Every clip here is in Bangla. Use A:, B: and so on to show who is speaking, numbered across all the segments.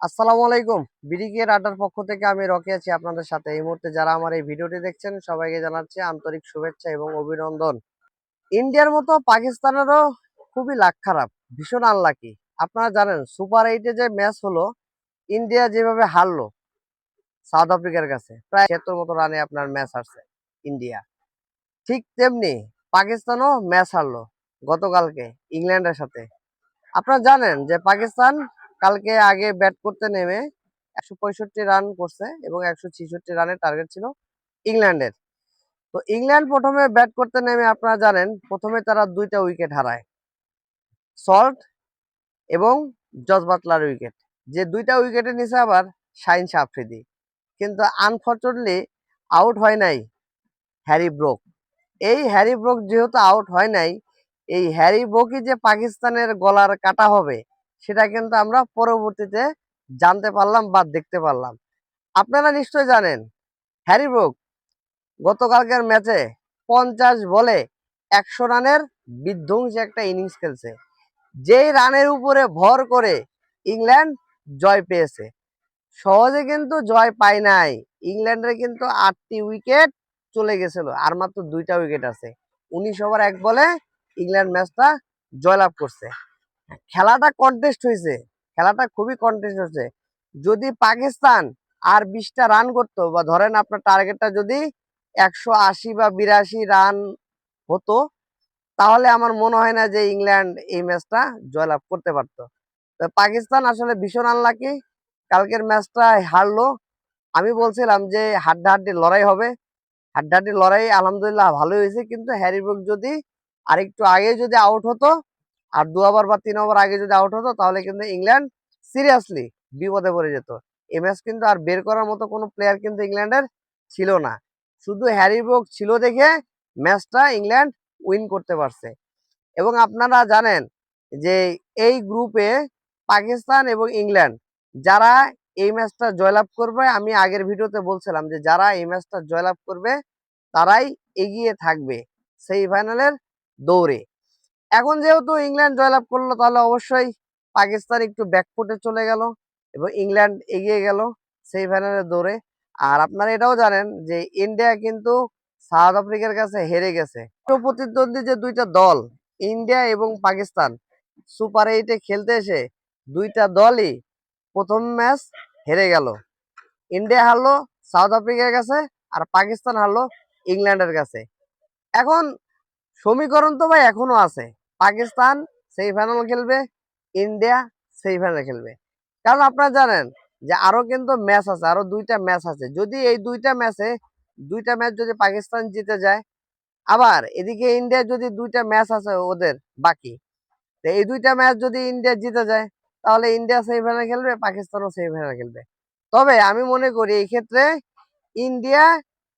A: আসসালামু আলাইকুম। বিডিকে আড্ডার পক্ষ থেকে আমি রকি আছি আপনাদের সাথে। এই মুহূর্তে যারা আমার এই ভিডিওটি দেখছেন সবাইকে জানাচ্ছি আন্তরিক শুভেচ্ছা এবং অভিনন্দন। ইন্ডিয়ার মতো পাকিস্তানেরও খুবই লাক খারাপ, ভীষণ আনলাকি। আপনারা জানেন সুপার 8-এ যে ম্যাচ হলো, ইন্ডিয়া যেভাবে হারলো সাউথ আফ্রিকার কাছে, প্রায় ৭৬ মতো রানে আপনার ম্যাচ হারছে ইন্ডিয়া। ঠিক তেমনি পাকিস্তানও ম্যাচ হারলো গতকালকে ইংল্যান্ডের সাথে। আপনারা জানেন যে পাকিস্তান কালকে আগে ব্যাট করতে নেমে ১৬৫ রান করছে এবং ১৬৬ রানের টার্গেট ছিল ইংল্যান্ডের। তো ইংল্যান্ড প্রথমে ব্যাট করতে নেমে আপনারা জানেন প্রথমে তারা ২টা উইকেট হারায়, সল্ট এবং জস বাটলার উইকেট। যে ২টা উইকেটের নিচে আবার শাহিন শাহ আফ্রিদি, কিন্তু আনফর্চুনেটলি আউট হয় নাই হ্যারি ব্রোক। এই হ্যারি ব্রোক যেহেতু আউট হয় নাই, এই হ্যারি ব্রোকই যে পাকিস্তানের গলার কাটা হবে সেটা কিন্তু আমরা পরবর্তীতে জানতে পারলাম বা দেখতে পারলাম। আপনারা নিশ্চয় জানেন হ্যারি ব্রুক গতকালকের ম্যাচে 50 বলে 100 রানের বিধ্বংসী একটা ইনিংস খেলছে, যেই রানের উপরে ভর করে ইংল্যান্ড জয় পেয়েছে। সহজে কিন্তু জয় পায় নাই, ইংল্যান্ডের কিন্তু 8টি উইকেট চলে গেছিল, আর মাত্র 2টা উইকেট আছে। 19 ওভার 1 বলে ইংল্যান্ড ম্যাচটা জয়লাভ করছে। খেলাটা কন্টেস্ট হয়েছে, খেলাটা খুবই কন্টেস্ট হয়েছে। যদি পাকিস্তান আর 20টা রান করতো, বা ধরেন আপনার টার্গেটটা যদি 180 বা 82 রান হতো, তাহলে আমার মনে হয় না যে ইংল্যান্ড এই ম্যাচটা জয়লাভ করতে পারতো। তো পাকিস্তান আসলে ভীষণ আনলাকি, কালকের ম্যাচটা হারলো। আমি বলছিলাম যে হাড্ডাহাড্ডি লড়াই হবে, হাড্ডাহাড্ডি লড়াই আলহামদুলিল্লাহ ভালোই হয়েছে, কিন্তু হ্যারি ব্রুক যদি আরেকটু আগে যদি আউট হতো, আর 2 ওভার বা 3 ওভার আগে যদি আউট হতো, তাহলে কিন্তু ইংল্যান্ড সিরিয়াসলি বিপদে পড়ে যেত। এই ম্যাচ কিন্তু আর বের করার মতো কোনো প্লেয়ার কিন্তু ইংল্যান্ডের ছিল না, শুধু হ্যারি ব্রুক ছিল দেখে ম্যাচটা ইংল্যান্ড উইন করতে পারছে। এবং আপনারা জানেন যে এই গ্রুপে পাকিস্তান এবং ইংল্যান্ড যারা এই ম্যাচটা জয়লাভ করবে, আমি আগের ভিডিওতে বলছিলাম যে যারা এই ম্যাচটা জয়লাভ করবে তারাই এগিয়ে থাকবে সেমিফাইনালের দৌড়ে। এখন যেহেতু ইংল্যান্ড জয়লাভ করলো, তাহলে অবশ্যই পাকিস্তান একটু ব্যাকফুটে চলে গেল এবং ইংল্যান্ড এগিয়ে গেল সেমিফাইনালের দৌড়ে। আর আপনারা এটাও জানেন যে ইন্ডিয়া কিন্তু সাউথ আফ্রিকার কাছে হেরে গেছে। প্রতিদ্বন্দ্বী যে দুইটা দল ইন্ডিয়া এবং পাকিস্তান, সুপার 8-এ খেলতে এসে দুইটা দলই প্রথম ম্যাচ হেরে গেল। ইন্ডিয়া হারলো সাউথ আফ্রিকার কাছে, আর পাকিস্তান হারলো ইংল্যান্ডের কাছে। এখন সমীকরণ তো ভাই এখনো আছে, পাকিস্তান সেমিফাইনাল খেলবে, ইন্ডিয়া সেমিফাইনাল খেলবে। কারণ আপনারা জানেন যে আরো কিন্তু ম্যাচ আছে, আরো 2টা ম্যাচ আছে। যদি এই 2টা ম্যাচ যদি পাকিস্তান জিতে যায়, আবার এদিকে ইন্ডিয়া যদি 2টা ম্যাচ আছে ওদের বাকি, তো এই 2টা ম্যাচ যদি ইন্ডিয়া জিতে যায়, তাহলে ইন্ডিয়া সেমিফাইনাল খেলবে, পাকিস্তানও সেমিফাইনাল খেলবে। তবে আমি মনে করি এই ক্ষেত্রে ইন্ডিয়া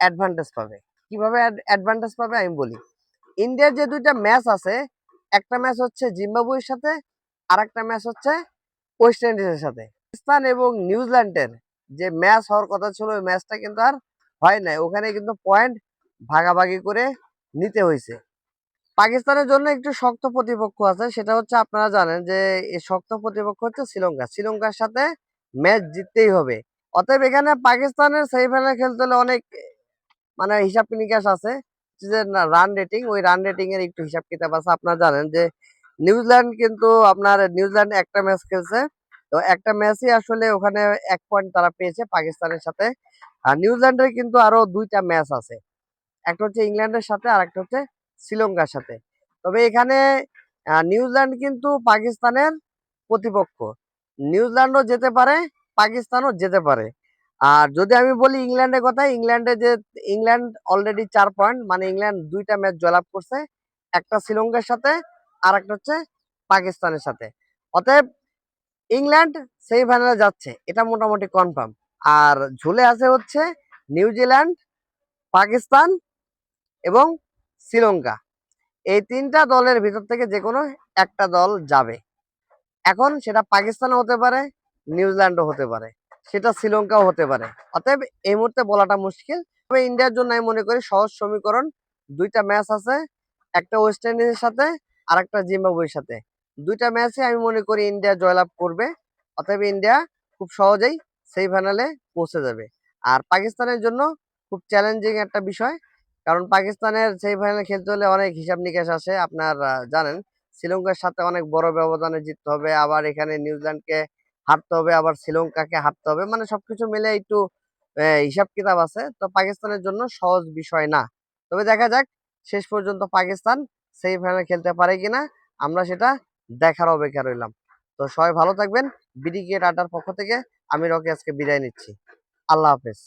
A: অ্যাডভান্টেজ পাবে। কিভাবে অ্যাডভান্টেজ পাবে আমি বলি। ইন্ডিয়ার যে 2টা ম্যাচ আছে, একটা ম্যাচ হচ্ছে জিম্বাবুয়ের সাথে, আর একটা ম্যাচ হচ্ছে ওয়েস্ট ইন্ডিজের সাথে। পাকিস্তান এবং নিউজিল্যান্ডের যে ম্যাচ হওয়ার কথা ছিল, ওই ম্যাচটা কিন্তু আর হয় নাই। ওখানে কিন্তু পয়েন্ট ভাগাভাগি করে নিতে হয়েছে। পাকিস্তানের জন্য একটু শক্ত প্রতিপক্ষ আছে, সেটা হচ্ছে আপনারা জানেন যে এই শক্ত প্রতিপক্ষ হচ্ছে শ্রীলঙ্কা। শ্রীলঙ্কার সাথে ম্যাচ জিততেই হবে। অতএব এখানে পাকিস্তানের সেমিফাইনাল খেলতে হলে অনেক মানে হিসাব নিকাশ আছে, যে রান রেটিং, ওই রান রেটিং এর একটু হিসাব কিতাব আছে। আপনারা জানেন যে নিউজিল্যান্ড একটা ম্যাচ খেলছে, তো একটা ম্যাচই আসলে ওখানে 1 পয়েন্ট তারা পেয়েছে পাকিস্তানের সাথে। আর নিউজিল্যান্ডের কিন্তু আরো 2টা ম্যাচ আছে, একটা হচ্ছে ইংল্যান্ডের সাথে আর একটা হচ্ছে শ্রীলঙ্কার সাথে। তবে এখানে নিউজিল্যান্ড কিন্তু পাকিস্তানের প্রতিপক্ষ, নিউজিল্যান্ডও যেতে পারে, পাকিস্তানও যেতে পারে। আর যদি আমি বলি ইংল্যান্ডের কথা, ইংল্যান্ড অলরেডি 4 পয়েন্ট, মানে ইংল্যান্ড 2টা ম্যাচ জয়লাভ করছে, একটা শ্রীলঙ্কার সাথে আর একটা হচ্ছে পাকিস্তানের সাথে। অতএব ইংল্যান্ড সেমিফাইনালে যাচ্ছে, এটা মোটামুটি কনফার্ম। আর ঝুলে আছে হচ্ছে নিউজিল্যান্ড, পাকিস্তান এবং শ্রীলঙ্কা। এই 3টা দলের ভিতর থেকে যে কোনো একটা দল যাবে। এখন সেটা পাকিস্তানও হতে পারে, নিউজিল্যান্ডও হতে পারে, সেটা শ্রীলঙ্কাও হতে পারে। অতএব এই মুহূর্তে বলাটা মুশকিল। তবে ইন্ডিয়ার জন্য আমি মনে করি সহজ সমীকরণ, 2টা ম্যাচ আছে, একটা ওয়েস্ট ইন্ডিজের সাথে আর একটা জিম্বাবুয়ের সাথে। 2টা ম্যাচে আমি মনে করি ইন্ডিয়া জয়লাভ করবে। অতএব ইন্ডিয়া খুব সহজেই সেমিফাইনালে পৌঁছে যাবে। আর পাকিস্তানের জন্য খুব চ্যালেঞ্জিং একটা বিষয়, কারণ পাকিস্তানের সেমিফাইনালে খেলতে হলে অনেক হিসাব নিকাশ আছে। আপনার জানেন শ্রীলঙ্কার সাথে অনেক বড় ব্যবধানে জিততে হবে, আবার এখানে নিউজিল্যান্ডকে হারতে হবে, আবার শ্রীলঙ্কাকে হারতে হবে, মানে সবকিছু মিলে একটু হিসাব কিতাব আছে। তো পাকিস্তানের জন্য সহজ বিষয় না। তবে দেখা যাক শেষ পর্যন্ত পাকিস্তান সেমিফাইনালে খেলতে পারে কিনা, আমরা সেটা দেখার অপেক্ষা রইলাম। তো সবাই ভালো থাকবেন। বিডি ক্রিকেট আড্ডার পক্ষ থেকে আমি রকি আজকে বিদায় নিচ্ছি। আল্লাহ হাফেজ।